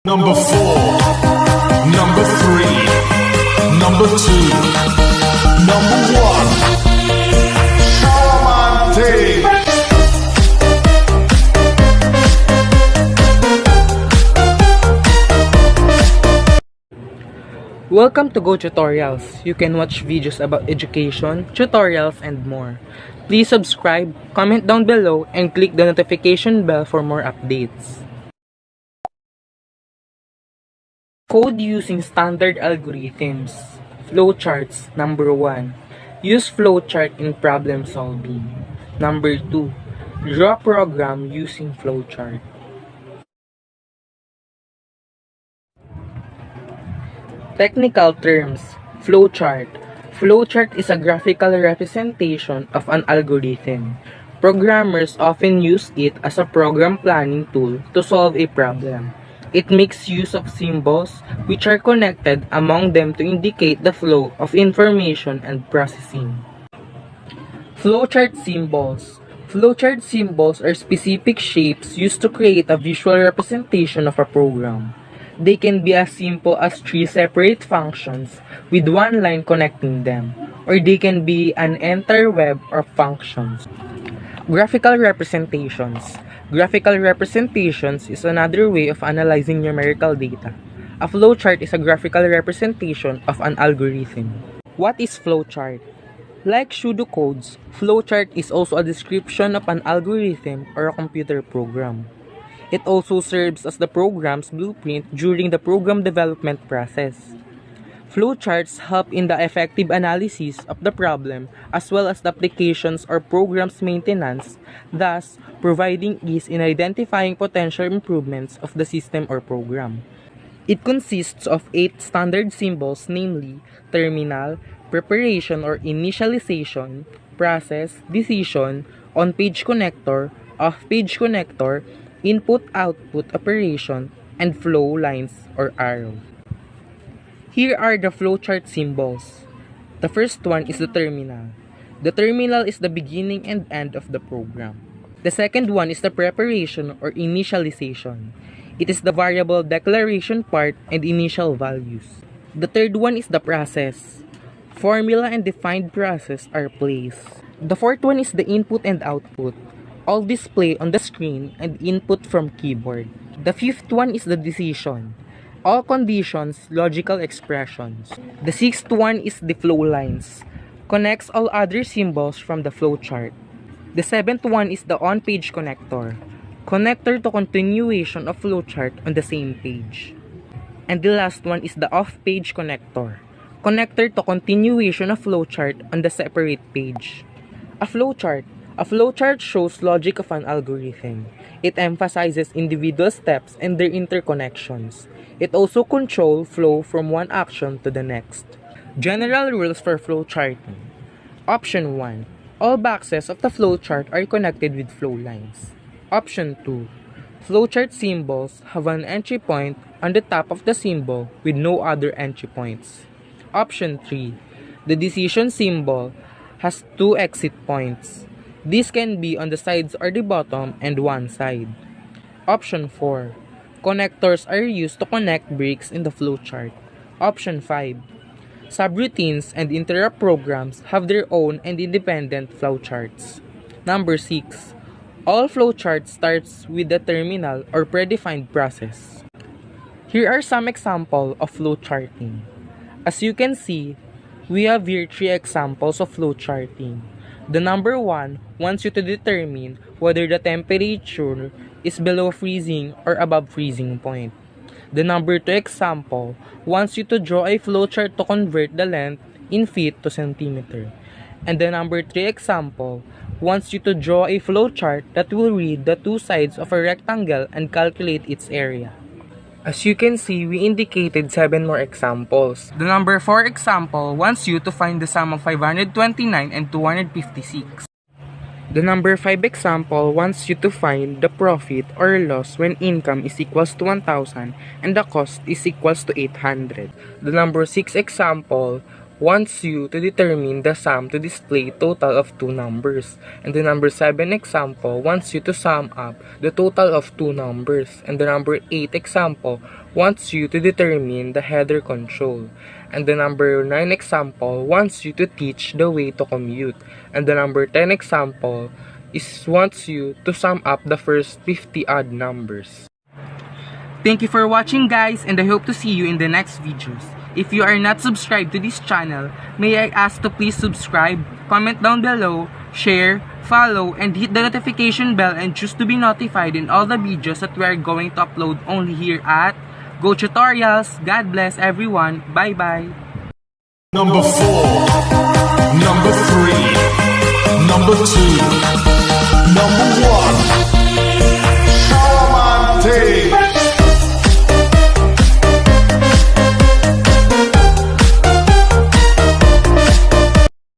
Number 4, number 3, number 2, number 1. Shalamante. Welcome to Go Tutorials. You can watch videos about education, tutorials, and more. Please subscribe, comment down below, and click the notification bell for more updates. Code using standard algorithms. Flowcharts. Number 1. Use flowchart in problem solving. Number 2. Draw program using flowchart. Technical terms. Flowchart. Flowchart is a graphical representation of an algorithm. Programmers often use it as a program planning tool to solve a problem. It makes use of symbols which are connected among them to indicate the flow of information and processing. Flowchart symbols. Flowchart symbols are specific shapes used to create a visual representation of a program. They can be as simple as 3 separate functions with one line connecting them, or they can be an entire web of functions. Graphical representations. Graphical representations is another way of analyzing numerical data. A flowchart is a graphical representation of an algorithm. What is flowchart? Like pseudocodes, flowchart is also a description of an algorithm or a computer program. It also serves as the program's blueprint during the program development process. Flowcharts help in the effective analysis of the problem as well as the applications or program's maintenance, thus providing ease in identifying potential improvements of the system or program. It consists of 8 standard symbols, namely terminal, preparation or initialization, process, decision, on-page connector, off-page connector, input-output operation, and flow lines or arrows. Here are the flowchart symbols. The first one is the terminal. The terminal is the beginning and end of the program. The second one is the preparation or initialization. It is the variable declaration part and initial values. The third one is the process. Formula and defined process are placed. The fourth one is the input and output. All display on the screen and input from keyboard. The fifth one is the decision. All conditions, logical expressions. The sixth one is the flow lines. Connects all other symbols from the flowchart. The seventh one is the on-page connector. Connector to continuation of flowchart on the same page. And the last one is the off-page connector. Connector to continuation of flowchart on the separate page. A flowchart shows logic of an algorithm. It emphasizes individual steps and their interconnections. It also controls flow from one action to the next. General rules for flowcharting. Option 1. All boxes of the flowchart are connected with flow lines. Option 2. Flowchart symbols have an entry point on the top of the symbol with no other entry points. Option 3. The decision symbol has 2 exit points. These can be on the sides or the bottom and one side. Option 4. Connectors are used to connect breaks in the flowchart. Option 5. Subroutines and interrupt programs have their own and independent flowcharts. Number 6. All flowcharts starts with the terminal or predefined process. Here are some examples of flowcharting. As you can see, we have here 3 examples of flowcharting. The number 1 wants you to determine whether the temperature is below freezing or above freezing point. The number 2 example wants you to draw a flowchart to convert the length in feet to centimeter. And the number 3 example wants you to draw a flowchart that will read the 2 sides of a rectangle and calculate its area. As you can see, we indicated 7 more examples. The number 4 example wants you to find the sum of 529 and 256. The number 5 example wants you to find the profit or loss when income is equals to 1,000 and the cost is equals to 800. The number 6 example wants you to determine the sum to display total of 2 numbers. And the number 7 example wants you to sum up the total of 2 numbers. And the number 8 example wants you to determine the header control. And the number 9 example wants you to teach the way to commute. And the number 10 example wants you to sum up the first 50 odd numbers. Thank you for watching, guys, and I hope to see you in the next videos. If you are not subscribed to this channel, may I ask to please subscribe, comment down below, share, follow, and hit the notification bell and choose to be notified in all the videos that we are going to upload only here at Go Tutorials. God bless everyone. Bye-bye. Number 4, number 3, number 2, number 1.